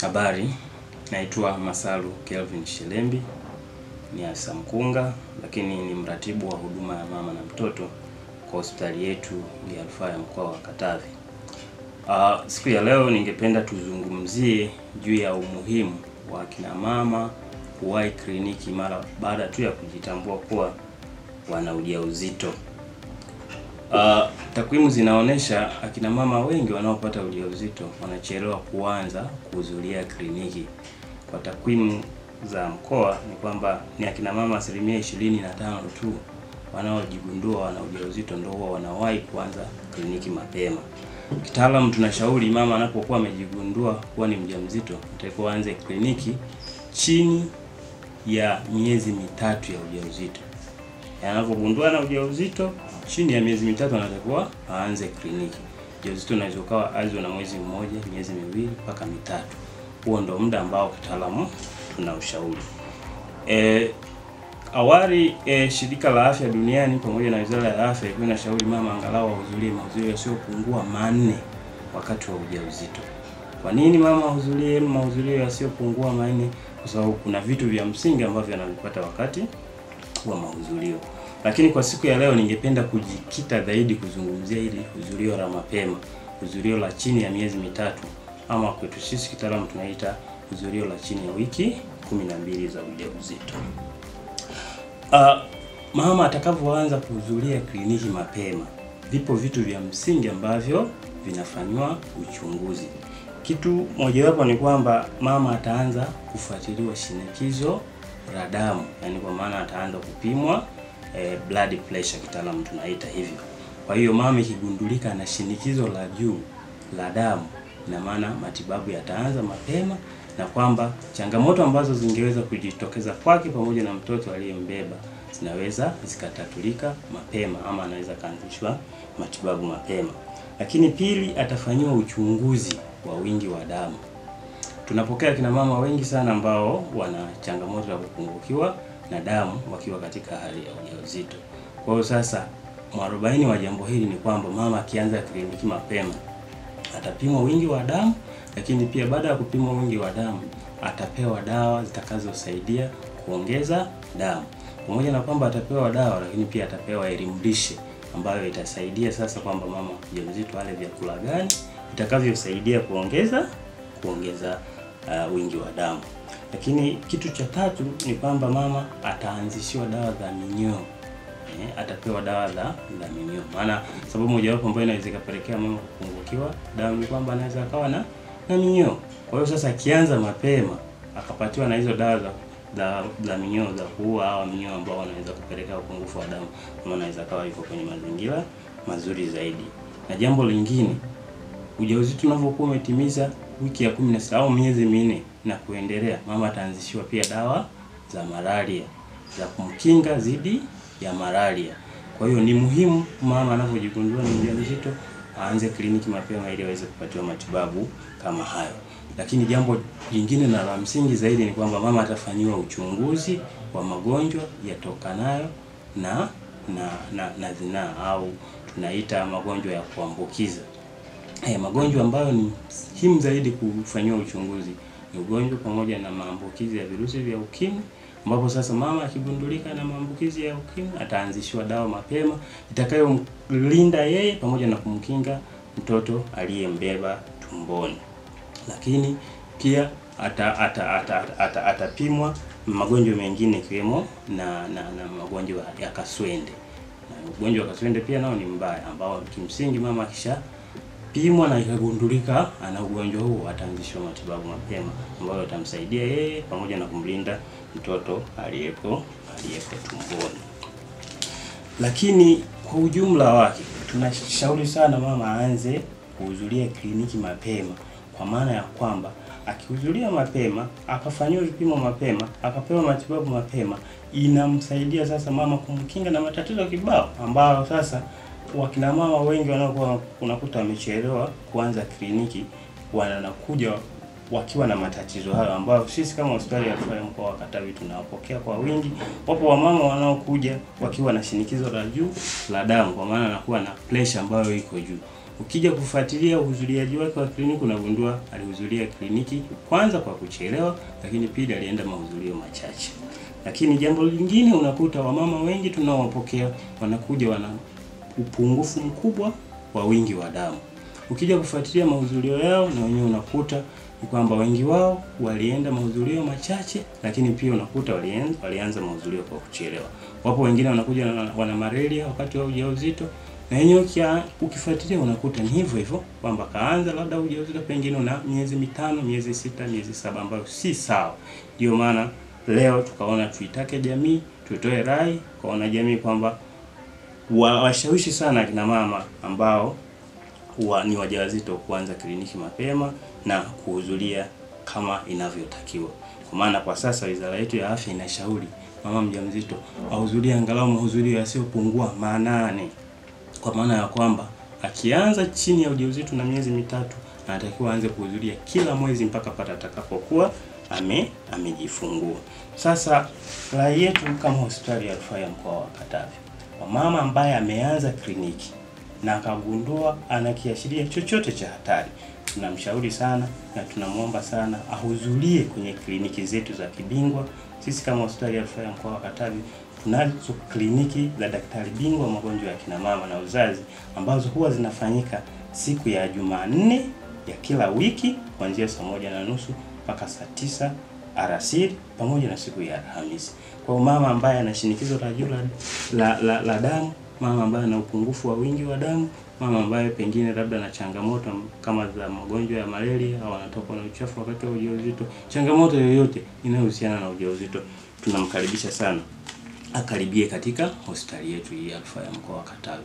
Habari, naitwa Masalu Kelvin Shelembi, ni afisa mkunga, lakini ni mratibu wa huduma ya mama na mtoto kwa hospitali yetu ya Rufaa ya Mkoa wa Katavi. Siku ya leo ningependa tuzungumzie juu ya umuhimu wa kina mama kuwahi kliniki mara baada tu ya kujitambua kuwa wana ujauzito. Takwimu zinaonesha akina mama wengi wanaopata ujauzito wanachelewa kuanza kuhudhuria kliniki. Kwa takwimu za mkoa ni kwamba ni akina mama 25% tu wanaojigundua wana ujauzito ndio wanawahi kuanza kliniki mapema. Kitaalamu tunashauri mama anapokuwa amejigundua kuwa ni mjamzito atakuwa aanze kliniki chini ya miezi 3 ya ujauzito. Anapogundua na ujauzito chini ya miezi 3 anatakiwa aanze kliniki. Ujauzito unaweza kuwa anza na mwezi mmoja, miezi 2 mpaka 3. Huo ndio muda ambao kitaalamu tunaushauri. Awali shirika la afya duniani pamoja na Wizara ya Afya inashauri mama angalau ahudhurie mahudhurio yasiyopungua 4 wakati wa ujauzito. Kwa nini mama ahudhurie mahudhurio yasiyopungua 4? Kwa sababu kuna vitu vya msingi ambavyo anavipata wakati wa mahudhurio. Lakini kwa siku ya leo ningependa kujikita zaidi kuzungumzia hili hudhurio la mapema, hudhurio la chini ya miezi 3, ama kwetu sisi kitaalamu tunaita hudhurio la chini ya wiki 12 za ujauzito. Mama atakapoanza kuhudhuria kliniki mapema, vipo vitu vya msingi ambavyo vinafanywa uchunguzi. Kitu mojawapo ni kwamba mama ataanza kufuatiliwa shinikizo la damu, yani kwa maana ataanza kupimwa blood pressure kitaalamu tunaita hivyo. Kwa hiyo mama ikigundulika na shinikizo la juu la damu, na maana matibabu yataanza mapema, na kwamba changamoto ambazo zingeweza kujitokeza kwake pamoja na mtoto aliyembeba zinaweza zikatatulika mapema, ama anaweza kaanzishwa matibabu mapema. Lakini pili, atafanyiwa uchunguzi wa wingi wa damu. Tunapokea kina mama wengi sana ambao wana changamoto ya kupungukiwa na damu wakiwa katika hali ya ujauzito. Kwa hiyo sasa mwarobaini wa jambo hili ni kwamba mama akianza kliniki mapema atapimwa wingi wa damu, lakini pia baada ya kupimwa wingi wa damu atapewa dawa zitakazosaidia kuongeza damu. Pamoja na kwamba atapewa dawa, lakini pia atapewa elimu lishe ambayo itasaidia sasa kwamba mama mjamzito ale vyakula gani vitakavyosaidia kuongeza wingi wa damu. Lakini kitu cha tatu ni kwamba mama ataanzishiwa dawa za minyoo. Atapewa dawa za minyoo. Maana sababu mojawapo ambayo inaweza kupelekea mama kupungukiwa damu ni kwamba anaweza akawa na minyoo. Kwa hiyo sasa akianza mapema akapatiwa na hizo dawa za minyoo za kuua au minyoo ambao wanaweza kupelekea upungufu wa damu, kama anaweza kawa yuko kwenye mazingira mazuri zaidi. Na jambo lingine, ujauzito unapokuwa umetimiza wiki ya 16 au miezi 4 na kuendelea, mama ataanzishiwa pia dawa za malaria za kumkinga dhidi ya malaria. Kwa hiyo ni muhimu mama anapojigundua ni mjamzito aanze kliniki mapema ili aweze kupatiwa matibabu kama hayo. Lakini jambo lingine na la msingi zaidi ni kwamba mama atafanyiwa uchunguzi wa magonjwa yatokanayo na zinaa au tunaita magonjwa ya kuambukiza. Magonjwa ambayo ni muhimu zaidi kufanyiwa uchunguzi ni ugonjwa pamoja na maambukizi ya virusi vya ukimwi, ambapo sasa mama akigundulika na maambukizi ya ukimwi ataanzishwa dawa mapema itakayomlinda yeye pamoja na kumkinga mtoto aliyembeba tumboni. Lakini pia atapimwa magonjwa mengine ikiwemo na magonjwa ya kaswende. Na ugonjwa wa kaswende pia nao ni mbaya, ambao kimsingi mama akishapimwa na ikagundulika ana ugonjwa huo ataanzishwa matibabu mapema ambayo yatamsaidia yeye pamoja na kumlinda mtoto aliyepo tumboni. Lakini kwa ujumla wake tunashauri sana mama aanze kuhudhuria kliniki mapema, kwa maana ya kwamba akihudhuria mapema, akafanyiwa vipimo mapema, akapewa matibabu mapema, inamsaidia sasa mama kumkinga na matatizo kibao ambayo sasa wakina mama wengi wanaokuwa unakuta wamechelewa kuanza kliniki wanakuja wakiwa na matatizo hayo ambayo sisi kama hospitali ya Rufaa ya Mkoa wa Katavi tunawapokea kwa wingi. Wapo wamama wanaokuja wakiwa na shinikizo la juu la damu, kwa maana anakuwa na pressure ambayo iko juu. Ukija kufuatilia uhudhuriaji wake wa kliniki unagundua alihudhuria kliniki kwanza kwa kuchelewa, lakini pili alienda mahudhurio machache. Lakini jambo lingine unakuta wamama wengi tunaowapokea wanakuja wana upungufu mkubwa wa wingi wa damu. Ukija kufuatilia mahudhurio yao na wenyewe unakuta ni kwamba wengi wao walienda mahudhurio machache, lakini pia unakuta walianza mahudhurio kwa kuchelewa. Wapo wengine wanakuja wana malaria wakati wa ujauzito, na wenyewe ukifuatilia unakuta ni hivyo hivyo kwamba kaanza labda ujauzito pengine una miezi 5, miezi 6, miezi 7 ambayo si sawa. Ndio maana leo tukaona tuitake jamii, tutoe rai kwa wanajamii kwamba washawishi sana kina mama ambao ni wajawazito kuanza kliniki mapema na kuhudhuria kama inavyotakiwa. Kwa maana kwa sasa Wizara yetu ya Afya inashauri mama mjamzito ahudhurie angalau mahudhurio yasiyopungua 8. Kwa maana ya kwamba akianza chini ya ujauzito na miezi 3 anatakiwa aanze kuhudhuria kila mwezi mpaka pale atakapokuwa amejifungua. Sasa rai yetu kama hospitali ya rufaa ya mkoa wa Katavi, kwa mama ambaye ameanza kliniki na akagundua ana kiashiria chochote cha hatari, tunamshauri sana na tunamuomba sana ahudhurie kwenye kliniki zetu za kibingwa. Sisi kama hospitali ya rufaa ya mkoa wa Katavi tunazo kliniki za daktari bingwa wa magonjwa ya kina mama na uzazi ambazo huwa zinafanyika siku ya Jumanne ya kila wiki kuanzia saa 1:30 mpaka saa 9 alasiri pamoja na siku ya Alhamisi. Kwa mama ambaye ana shinikizo la juu la damu, mama ambaye ana upungufu wa wingi wa damu, mama ambaye pengine labda na changamoto kama za magonjwa ya malaria au anatokwa na uchafu wakati wa ujauzito, changamoto yoyote inayohusiana na ujauzito, tunamkaribisha sana akaribie katika hospitali yetu ya rufaa ya mkoa wa Katavi.